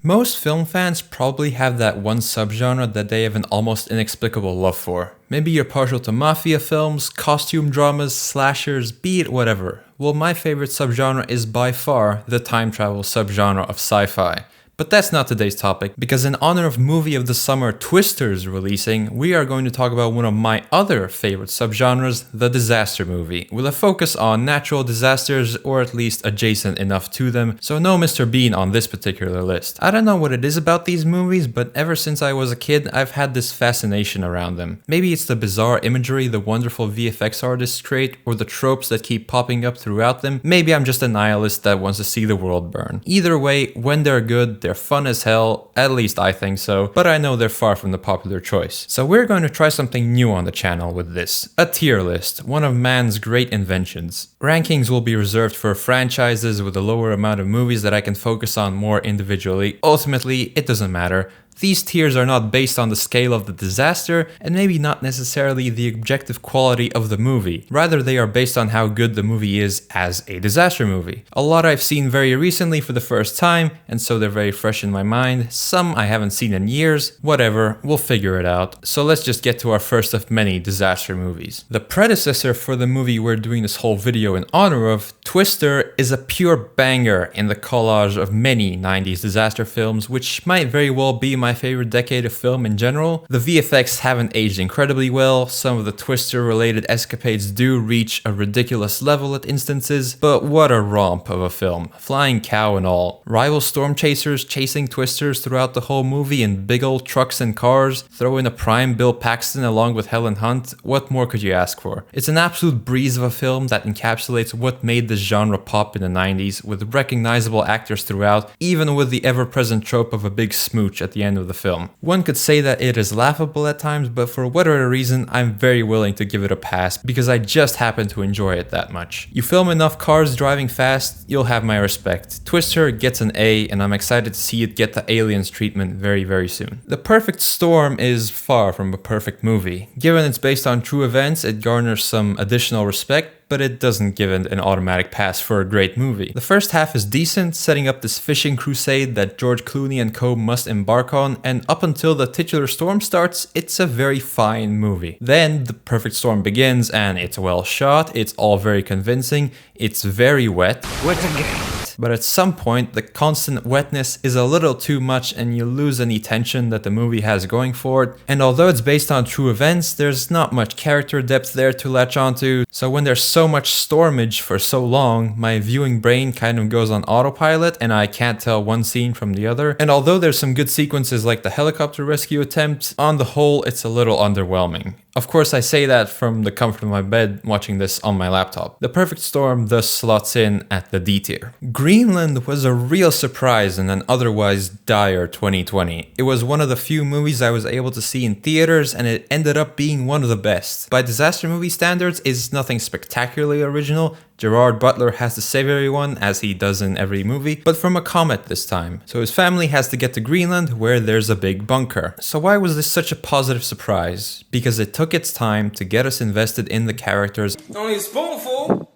Most film fans probably have that one subgenre that they have an almost inexplicable love for. Maybe you're partial to mafia films, costume dramas, slashers, be it whatever. Well, my favorite subgenre is by far the time travel subgenre of sci-fi. But that's not today's topic, because in honor of movie of the summer Twister's releasing, we are going to talk about one of my other favorite subgenres, the disaster movie, with a focus on natural disasters, or at least adjacent enough to them, so no Mr. Bean on this particular list. I don't know what it is about these movies, but ever since I was a kid, I've had this fascination around them. Maybe it's the bizarre imagery the wonderful VFX artists create, or the tropes that keep popping up throughout them. Maybe I'm just a nihilist that wants to see the world burn. Either way, when they're good, they're fun as hell, at least I think so, but I know they're far from the popular choice. So we're going to try something new on the channel with this. A tier list, one of man's great inventions. Rankings will be reserved for franchises with a lower amount of movies that I can focus on more individually. Ultimately, it doesn't matter. These tiers are not based on the scale of the disaster, and maybe not necessarily the objective quality of the movie. Rather, they are based on how good the movie is as a disaster movie. A lot I've seen very recently for the first time, and so they're very fresh in my mind. Some I haven't seen in years. Whatever, we'll figure it out. So let's just get to our first of many disaster movies. The predecessor for the movie we're doing this whole video in honor of, Twister, is a pure banger in the collage of many 90s disaster films, which might very well be my favorite decade of film in general. The VFX haven't aged incredibly well, some of the Twister related escapades do reach a ridiculous level at instances, but what a romp of a film, flying cow and all. Rival storm chasers chasing Twisters throughout the whole movie in big old trucks and cars, throw in a prime Bill Paxton along with Helen Hunt, what more could you ask for? It's an absolute breeze of a film that encapsulates what made this genre pop in the 90s, with recognizable actors throughout, even with the ever-present trope of a big smooch at the end of the film. One could say that it is laughable at times, but for whatever reason, I'm very willing to give it a pass because I just happen to enjoy it that much. You film enough cars driving fast, you'll have my respect. Twister gets an A, and I'm excited to see it get the Aliens treatment very soon. The Perfect Storm is far from a perfect movie. Given it's based on true events, it garners some additional respect, but it doesn't give it an automatic pass for a great movie. The first half is decent, setting up this fishing crusade that George Clooney and co must embark on, and up until the titular storm starts, it's a very fine movie. Then the perfect storm begins, and it's well shot, it's all very convincing, it's very wet. Wet again. But at some point, the constant wetness is a little too much and you lose any tension that the movie has going for it. And although it's based on true events, there's not much character depth there to latch onto. So when there's so much stormage for so long, my viewing brain kind of goes on autopilot and I can't tell one scene from the other. And although there's some good sequences like the helicopter rescue attempt, on the whole, it's a little underwhelming. Of course, I say that from the comfort of my bed watching this on my laptop. The Perfect Storm thus slots in at the D tier. Greenland was a real surprise in an otherwise dire 2020. It was one of the few movies I was able to see in theaters, and it ended up being one of the best. By disaster movie standards, it's nothing spectacularly original. Gerard Butler has to save everyone, as he does in every movie, but from a comet this time. So his family has to get to Greenland, where there's a big bunker. So why was this such a positive surprise? Because it took its time to get us invested in the characters. Only a spoonful!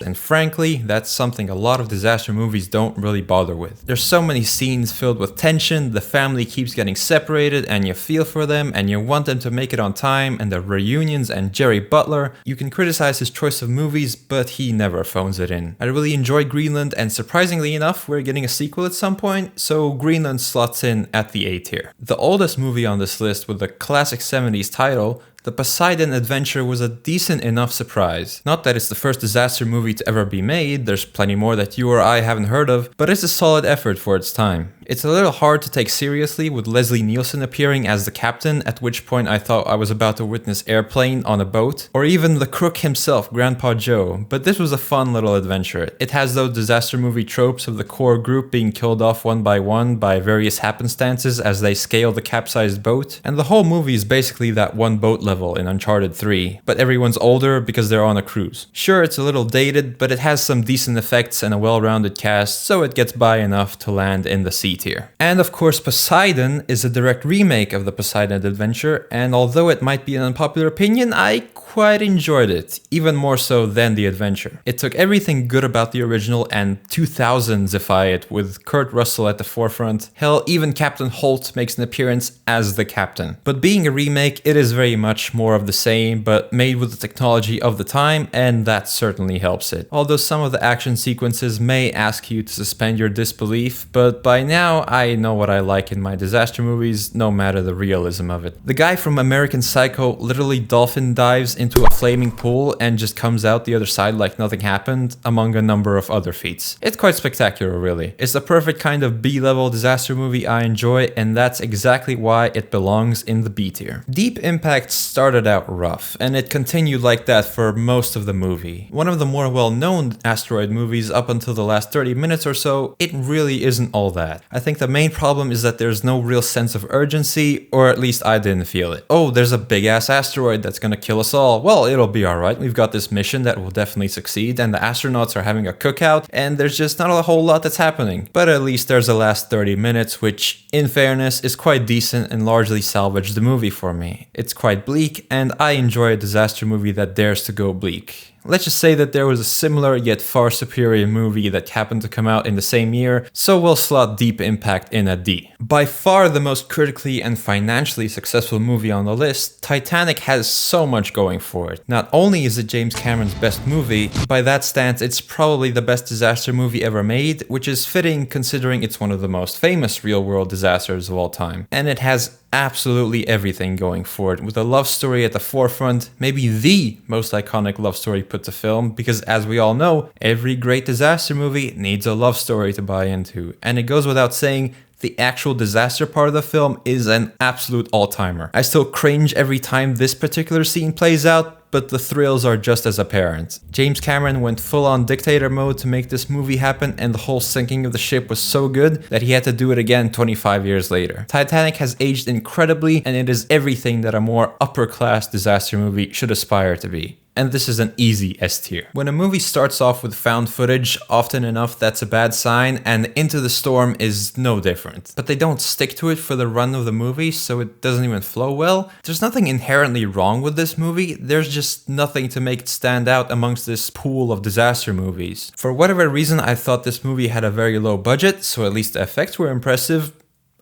And frankly, that's something a lot of disaster movies don't really bother with. There's so many scenes filled with tension, the family keeps getting separated, and you feel for them, and you want them to make it on time, and the reunions and Jerry Butler. You can criticize his choice of movies, but he never phones it in. I really enjoyed Greenland, and surprisingly enough, we're getting a sequel at some point, so Greenland slots in at the A tier. The oldest movie on this list with a classic 70s title, The Poseidon Adventure, was a decent enough surprise. Not that it's the first disaster movie to ever be made, there's plenty more that you or I haven't heard of, but it's a solid effort for its time. It's a little hard to take seriously with Leslie Nielsen appearing as the captain, at which point I thought I was about to witness Airplane on a boat, or even the crook himself, Grandpa Joe, but this was a fun little adventure. It has those disaster movie tropes of the core group being killed off one by various happenstances as they scale the capsized boat, and the whole movie is basically that one boat level in Uncharted 3, but everyone's older because they're on a cruise. Sure, it's a little dated, but it has some decent effects and a well-rounded cast, so it gets by enough to land in the C tier. And of course, Poseidon is a direct remake of The Poseidon Adventure, and although it might be an unpopular opinion, I quite enjoyed it, even more so than the adventure. It took everything good about the original and 2000s-ify it with Kurt Russell at the forefront. Hell, even Captain Holt makes an appearance as the captain. But being a remake, it is very much more of the same, but made with the technology of the time, and that certainly helps it. Although some of the action sequences may ask you to suspend your disbelief, but by now I know what I like in my disaster movies, no matter the realism of it. The guy from American Psycho literally dolphin dives into a flaming pool and just comes out the other side like nothing happened, among a number of other feats. It's quite spectacular, really. It's the perfect kind of B-level disaster movie I enjoy, and that's exactly why it belongs in the B tier. Deep Impact started out rough, and it continued like that for most of the movie. One of the more well-known asteroid movies up until the last 30 minutes or so, it really isn't all that. I think the main problem is that there's no real sense of urgency, or at least I didn't feel it. Oh, there's a big-ass asteroid that's gonna kill us all. Well, it'll be alright. We've got this mission that will definitely succeed, and the astronauts are having a cookout, and there's just not a whole lot that's happening. But at least there's the last 30 minutes, which, in fairness, is quite decent and largely salvaged the movie for me. It's quite bleak, and I enjoy a disaster movie that dares to go bleak. Let's just say that there was a similar yet far superior movie that happened to come out in the same year, so we'll slot Deep Impact in at D. By far the most critically and financially successful movie on the list, Titanic has so much going for it. Not only is it James Cameron's best movie, by that stance it's probably the best disaster movie ever made, which is fitting considering it's one of the most famous real-world disasters of all time. And it has absolutely everything going for it, with a love story at the forefront, maybe the most iconic love story put to film, because as we all know, every great disaster movie needs a love story to buy into, and it goes without saying, the actual disaster part of the film is an absolute all-timer. I still cringe every time this particular scene plays out, but the thrills are just as apparent. James Cameron went full-on dictator mode to make this movie happen, and the whole sinking of the ship was so good that he had to do it again 25 years later. Titanic has aged incredibly, and it is everything that a more upper-class disaster movie should aspire to be. And this is an easy S tier. When a movie starts off with found footage, often enough that's a bad sign, and Into the Storm is no different. But they don't stick to it for the run of the movie, so it doesn't even flow well. There's nothing inherently wrong with this movie, there's just nothing to make it stand out amongst this pool of disaster movies. For whatever reason, I thought this movie had a very low budget, so at least the effects were impressive.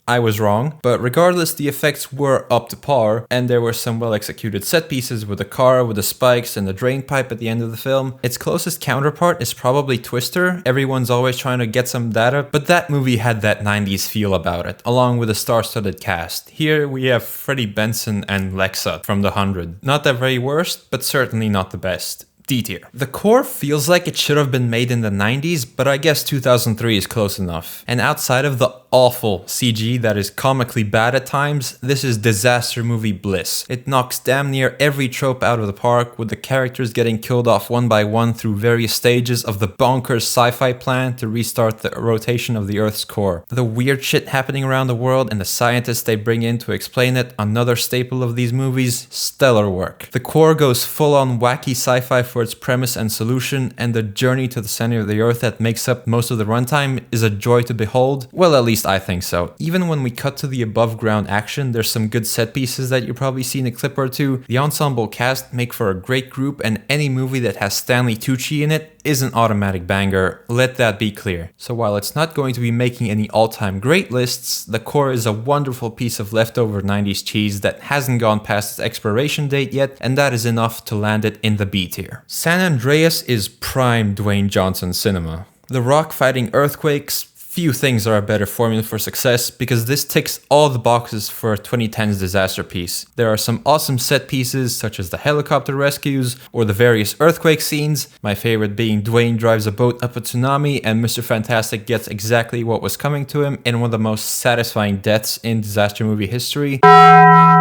I was wrong, but regardless, the effects were up to par, and there were some well-executed set pieces with the car, with the spikes, and the drain pipe at the end of the film. Its closest counterpart is probably Twister. Everyone's always trying to get some data, but that movie had that 90s feel about it, along with a star-studded cast. Here we have Freddie Benson and Lexa from The 100. Not the very worst, but certainly not the best. D tier. The core feels like it should have been made in the 90s, but I guess 2003 is close enough. And outside of the awful CG that is comically bad at times, this is disaster movie bliss. It knocks damn near every trope out of the park, with the characters getting killed off one by one through various stages of the bonkers sci-fi plan to restart the rotation of the Earth's core. The weird shit happening around the world and the scientists they bring in to explain it, another staple of these movies, stellar work. The core goes full-on wacky sci-fi for its premise and solution, and the journey to the center of the Earth that makes up most of the runtime is a joy to behold. Well, at least I think so. Even when we cut to the above ground action, there's some good set pieces that you've probably seen a clip or two. The ensemble cast make for a great group, and any movie that has Stanley Tucci in it is an automatic banger, let that be clear. So while it's not going to be making any all-time great lists, the core is a wonderful piece of leftover 90s cheese that hasn't gone past its expiration date yet, and that is enough to land it in the B tier. San Andreas is prime Dwayne Johnson cinema. The Rock fighting earthquakes, few things are a better formula for success, because this ticks all the boxes for a 2010s disaster piece. There are some awesome set pieces such as the helicopter rescues or the various earthquake scenes, my favorite being Dwayne drives a boat up a tsunami and Mr. Fantastic gets exactly what was coming to him in one of the most satisfying deaths in disaster movie history.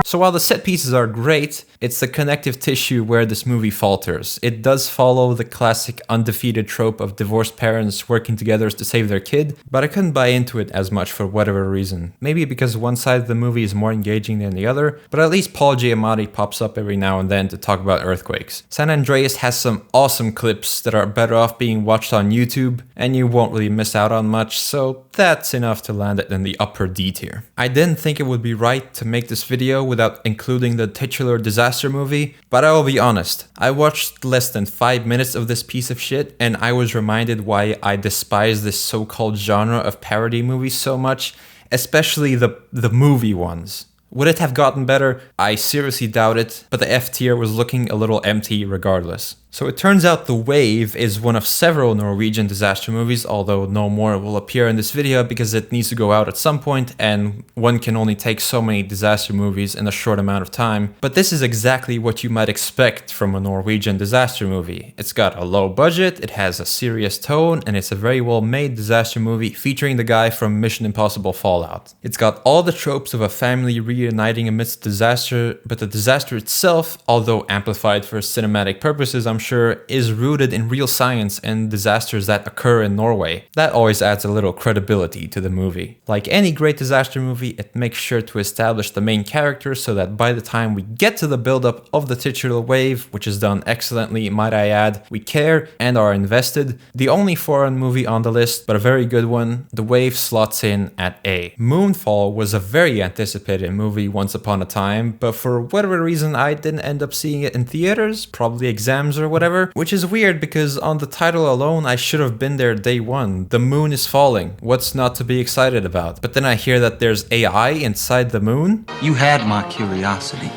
So while the set pieces are great, it's the connective tissue where this movie falters. It does follow the classic undefeated trope of divorced parents working together to save their kid, but I couldn't buy into it as much for whatever reason. Maybe because one side of the movie is more engaging than the other, but at least Paul Giamatti pops up every now and then to talk about earthquakes. San Andreas has some awesome clips that are better off being watched on YouTube, and you won't really miss out on much, so that's enough to land it in the upper D tier. I didn't think it would be right to make this video without including the titular disaster movie, but I will be honest, I watched less than 5 minutes of this piece of shit and I was reminded why I despise this so-called genre of parody movies so much, especially the movie ones. Would it have gotten better? I seriously doubt it, but the F tier was looking a little empty regardless. So it turns out The Wave is one of several Norwegian disaster movies, although no more will appear in this video because it needs to go out at some point and one can only take so many disaster movies in a short amount of time. But this is exactly what you might expect from a Norwegian disaster movie. It's got a low budget, it has a serious tone, and it's a very well made disaster movie featuring the guy from Mission Impossible Fallout. It's got all the tropes of a family reuniting amidst disaster, but the disaster itself, although amplified for cinematic purposes, I'm sure, is rooted in real science and disasters that occur in Norway. That always adds a little credibility to the movie. Like any great disaster movie, it makes sure to establish the main character so that by the time we get to the buildup of the titular wave, which is done excellently, might I add, we care and are invested. The only foreign movie on the list, but a very good one, The Wave slots in at A. Moonfall was a very anticipated movie once upon a time, but for whatever reason I didn't end up seeing it in theaters, probably exams or whatever, which is weird because on the title alone I should have been there day one. The moon is falling. What's not to be excited about? But then I hear that there's AI inside the moon. You had my curiosity,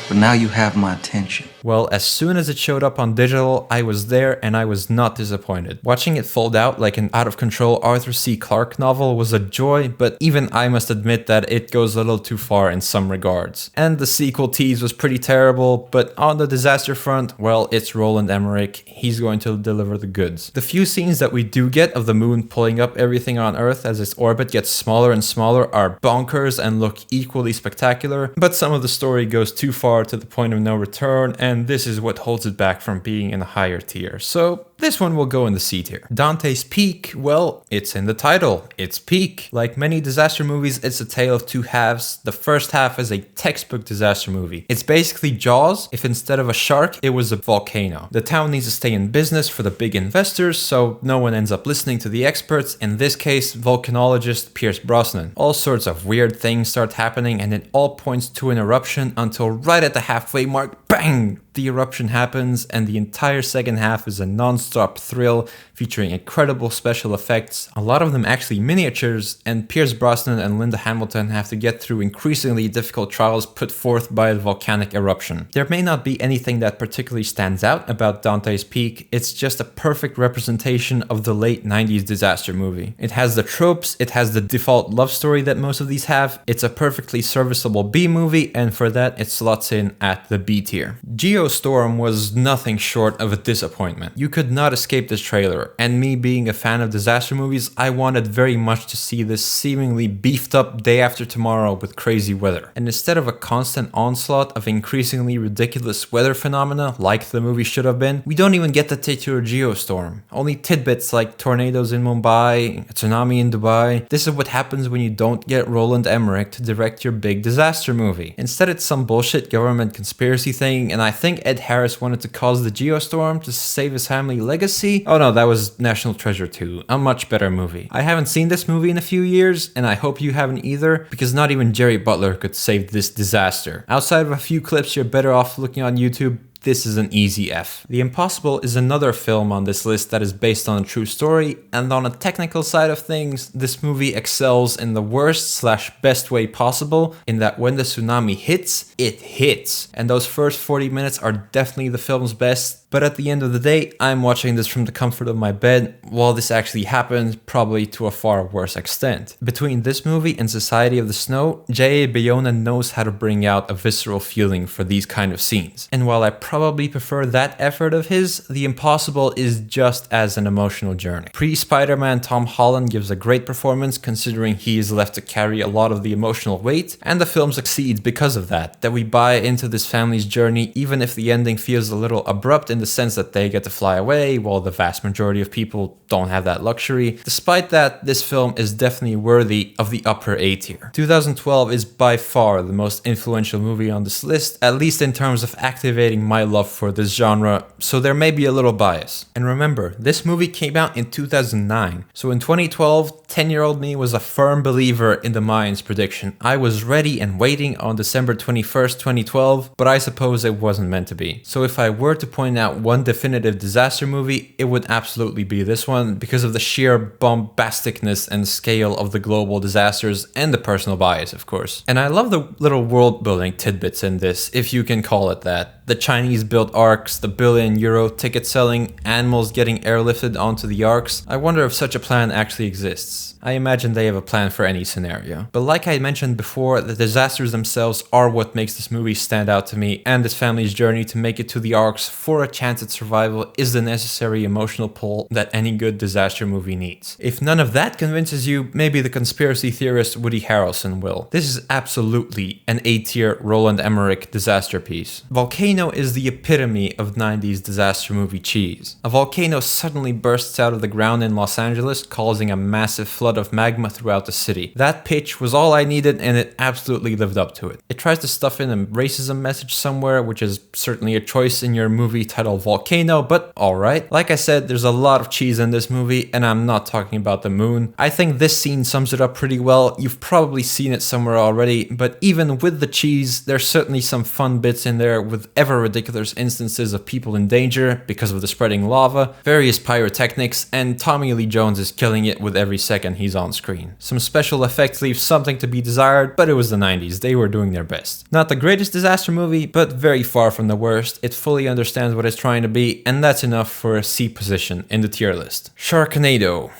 but now you have my attention. Well, as soon as it showed up on digital, I was there and I was not disappointed. Watching it fold out like an out-of-control Arthur C. Clarke novel was a joy, but even I must admit that it goes a little too far in some regards. And the sequel tease was pretty terrible, but on the disaster front, well, it's Roland Emmerich. He's going to deliver the goods. The few scenes that we do get of the moon pulling up everything on Earth as its orbit gets smaller and smaller are bonkers and look equally spectacular, but some of the story goes too far to the point of no return, and this is what holds it back from being in a higher tier. So this one will go in the C tier. Dante's Peak, well, it's in the title. It's peak. Like many disaster movies, it's a tale of two halves. The first half is a textbook disaster movie. It's basically Jaws if instead of a shark, it was a volcano. The town needs to stay in business for the big investors, so no one ends up listening to the experts. In this case, volcanologist Pierce Brosnan. All sorts of weird things start happening and it all points to an eruption until right at the halfway mark, bang! The eruption happens and the entire second half is a non-stop thrill featuring incredible special effects, a lot of them actually miniatures, and Pierce Brosnan and Linda Hamilton have to get through increasingly difficult trials put forth by the volcanic eruption. There may not be anything that particularly stands out about Dante's Peak, it's just a perfect representation of the late 90s disaster movie. It has the tropes, it has the default love story that most of these have, it's a perfectly serviceable B movie, and for that it slots in at the B tier. Geostorm was nothing short of a disappointment. You could not escape this trailer, and me being a fan of disaster movies, I wanted very much to see this seemingly beefed up day after tomorrow with crazy weather. And instead of a constant onslaught of increasingly ridiculous weather phenomena like the movie should have been, we don't even get the titular Geostorm. Only tidbits like tornadoes in Mumbai, a tsunami in Dubai. This is what happens when you don't get Roland Emmerich to direct your big disaster movie. Instead it's some bullshit government conspiracy thing, and I think Ed Harris wanted to cause the Geostorm to save his family legacy. Oh no, that was National Treasure 2, a much better movie. I haven't seen this movie in a few years, and I hope you haven't either, because not even Jerry Butler could save this disaster. Outside of a few clips, you're better off looking on YouTube. This is an easy F. The Impossible is another film on this list that is based on a true story, and on a technical side of things, this movie excels in the worst/best way possible, in that when the tsunami hits, it hits. And those first 40 minutes are definitely the film's best, but at the end of the day, I'm watching this from the comfort of my bed, while this actually happened, probably to a far worse extent. Between this movie and Society of the Snow, J.A. Bayona knows how to bring out a visceral feeling for these kind of scenes. And while I probably prefer that effort of his, The Impossible is just as an emotional journey. Pre-Spider-Man Tom Holland gives a great performance considering he is left to carry a lot of the emotional weight, and the film succeeds because of that we buy into this family's journey even if the ending feels a little abrupt in the sense that they get to fly away while the vast majority of people don't have that luxury. Despite that, this film is definitely worthy of the upper A tier. 2012 is by far the most influential movie on this list, at least in terms of activating my love for this genre, so there may be a little bias. And remember, this movie came out in 2009, so in 2012, 10-year-old me was a firm believer in the Mayans' prediction. I was ready and waiting on December 21st, 2012, but I suppose it wasn't meant to be. So if I were to point out one definitive disaster movie, it would absolutely be this one because of the sheer bombasticness and scale of the global disasters and the personal bias, of course. And I love the little world building tidbits in this, if you can call it that. The Chinese built arcs, the €1 billion ticket selling, animals getting airlifted onto the arcs. I wonder if such a plan actually exists. I imagine they have a plan for any scenario. But like I mentioned before, the disasters themselves are what makes this movie stand out to me, and this family's journey to make it to the arcs for a chance at survival is the necessary emotional pull that any good disaster movie needs. If none of that convinces you, maybe the conspiracy theorist Woody Harrelson will. This is absolutely an A-tier Roland Emmerich disaster piece. Volcano is the epitome of 90s disaster movie cheese. A volcano suddenly bursts out of the ground in Los Angeles, causing a massive flood of magma throughout the city. That pitch was all I needed, and it absolutely lived up to it. It tries to stuff in a racism message somewhere, which is certainly a choice in your movie titled Volcano, but alright. Like I said, there's a lot of cheese in this movie, and I'm not talking about the moon. I think this scene sums it up pretty well. You've probably seen it somewhere already, but even with the cheese, there's certainly some fun bits in there with ever ridiculous instances of people in danger because of the spreading lava, various pyrotechnics, and Tommy Lee Jones is killing it with every second he's on screen. Some special effects leave something to be desired, but it was the 90s, they were doing their best. Not the greatest disaster movie, but very far from the worst. It fully understands what it's trying to be, and that's enough for a C position in the tier list. Sharknado.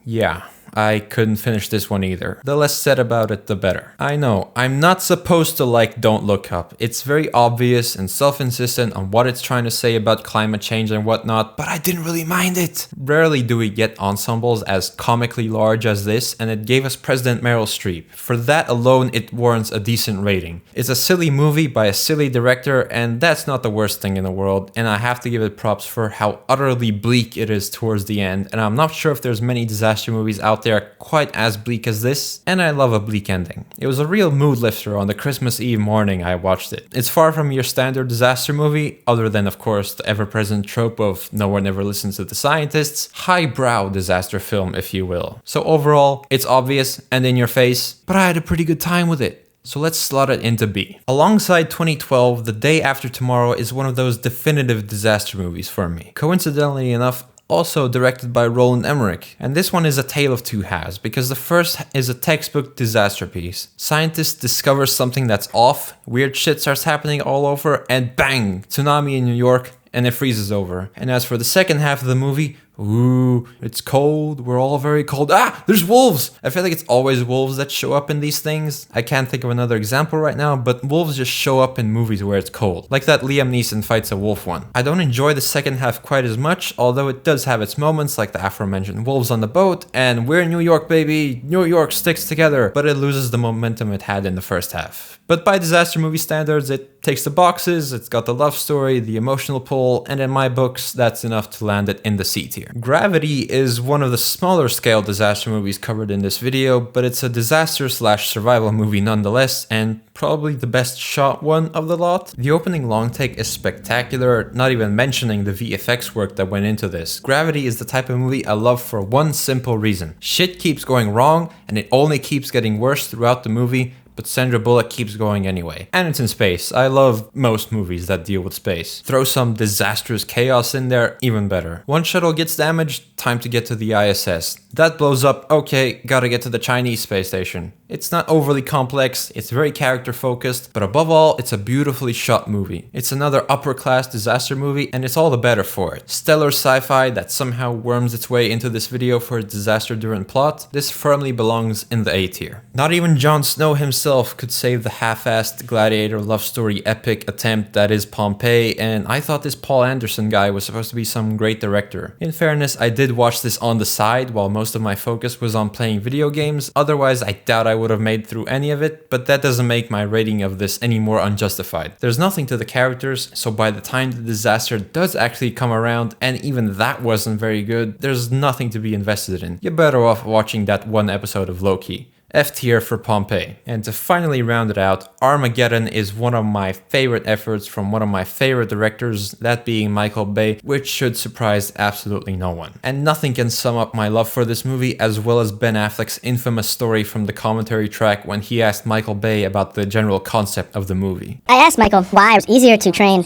Yeah. I couldn't finish this one either. The less said about it, the better. I know, I'm not supposed to like Don't Look Up. It's very obvious and self-insistent on what it's trying to say about climate change and whatnot, but I didn't really mind it. Rarely do we get ensembles as comically large as this, and it gave us President Meryl Streep. For that alone, it warrants a decent rating. It's a silly movie by a silly director, and that's not the worst thing in the world, and I have to give it props for how utterly bleak it is towards the end, and I'm not sure if there's many disaster movies out there quite as bleak as this, and I love a bleak ending. It was a real mood lifter on the Christmas Eve morning I watched it. It's far from your standard disaster movie, other than of course the ever-present trope of no one ever listens to the scientists, highbrow disaster film if you will. So overall, it's obvious and in your face, but I had a pretty good time with it. So let's slot it into B. Alongside 2012, The Day After Tomorrow is one of those definitive disaster movies for me. Coincidentally enough, also directed by Roland Emmerich. And this one is a tale of two halves, because the first is a textbook disaster piece. Scientists discover something that's off, weird shit starts happening all over, and bang! Tsunami in New York, and it freezes over. And as for the second half of the movie, ooh, it's cold, we're all very cold. Ah, there's wolves! I feel like it's always wolves that show up in these things. I can't think of another example right now, but wolves just show up in movies where it's cold. Like that Liam Neeson fights a wolf one. I don't enjoy the second half quite as much, although it does have its moments like the aforementioned wolves on the boat, and we're in New York, baby, New York sticks together, but it loses the momentum it had in the first half. But by disaster movie standards, it takes the boxes, it's got the love story, the emotional pull, and in my books, that's enough to land it in the C tier. Gravity is one of the smaller scale disaster movies covered in this video, but it's a disaster/survival movie nonetheless, and probably the best shot one of the lot. The opening long take is spectacular, not even mentioning the VFX work that went into this. Gravity is the type of movie I love for one simple reason. Shit keeps going wrong, and it only keeps getting worse throughout the movie, but Sandra Bullock keeps going anyway. And it's in space. I love most movies that deal with space. Throw some disastrous chaos in there, even better. One shuttle gets damaged, time to get to the ISS. That blows up, okay, gotta get to the Chinese space station. It's not overly complex, it's very character focused, but above all, it's a beautifully shot movie. It's another upper class disaster movie, and it's all the better for it. Stellar sci-fi that somehow worms its way into this video for a disaster-driven plot, this firmly belongs in the A tier. Not even Jon Snow himself could save the half-assed gladiator love story epic attempt that is Pompeii, and I thought this Paul Anderson guy was supposed to be some great director. In fairness, I did watch this on the side while most of my focus was on playing video games, otherwise I doubt I would have made through any of it, but that doesn't make my rating of this any more unjustified. There's nothing to the characters, so by the time the disaster does actually come around, and even that wasn't very good, there's nothing to be invested in. You're better off watching that one episode of Loki. F tier for Pompeii. And to finally round it out, Armageddon is one of my favorite efforts from one of my favorite directors, that being Michael Bay, which should surprise absolutely no one. And nothing can sum up my love for this movie as well as Ben Affleck's infamous story from the commentary track when he asked Michael Bay about the general concept of the movie. I asked Michael why it was easier to train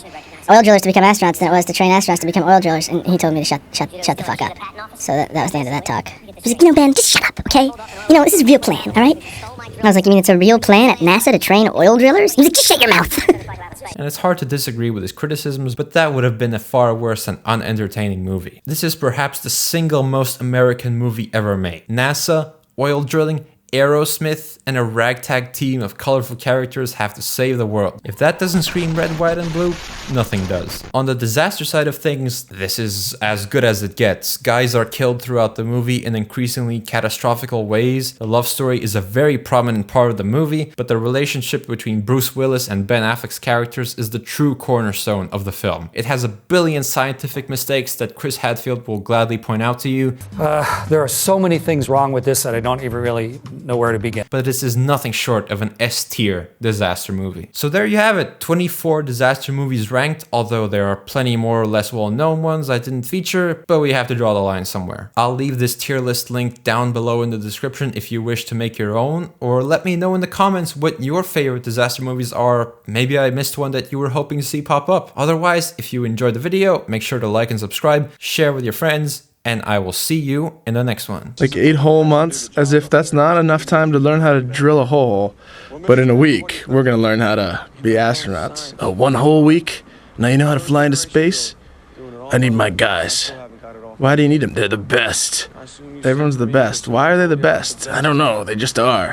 oil drillers to become astronauts than it was to train astronauts to become oil drillers, and he told me to shut the fuck up. So that was the end of that talk. He was like, Ben, just shut up, okay? This is a real plan, all right? I was like, you mean it's a real plan at NASA to train oil drillers? He was like, just shut your mouth. And it's hard to disagree with his criticisms, but that would have been a far worse and unentertaining movie. This is perhaps the single most American movie ever made. NASA, oil drilling, Aerosmith, and a ragtag team of colorful characters have to save the world. If that doesn't scream red, white, and blue, nothing does. On the disaster side of things, this is as good as it gets. Guys are killed throughout the movie in increasingly catastrophical ways. The love story is a very prominent part of the movie, but the relationship between Bruce Willis and Ben Affleck's characters is the true cornerstone of the film. It has a billion scientific mistakes that Chris Hadfield will gladly point out to you. There are so many things wrong with this that I don't even really know where to begin. But this is nothing short of an S-tier disaster movie. So there you have it, 24 disaster movies ranked, although there are plenty more or less well-known ones I didn't feature, but we have to draw the line somewhere. I'll leave this tier list link down below in the description if you wish to make your own, or let me know in the comments what your favorite disaster movies are. Maybe I missed one that you were hoping to see pop up. Otherwise, if you enjoyed the video, make sure to like and subscribe, share with your friends, and I will see you in the next one. Like 8 whole months, as if that's not enough time to learn how to drill a hole. But in a week, we're gonna learn how to be astronauts. 1 whole week? Now you know how to fly into space? I need my guys. Why do you need them? They're the best. Everyone's the best. Why are they the best? I don't know, they just are.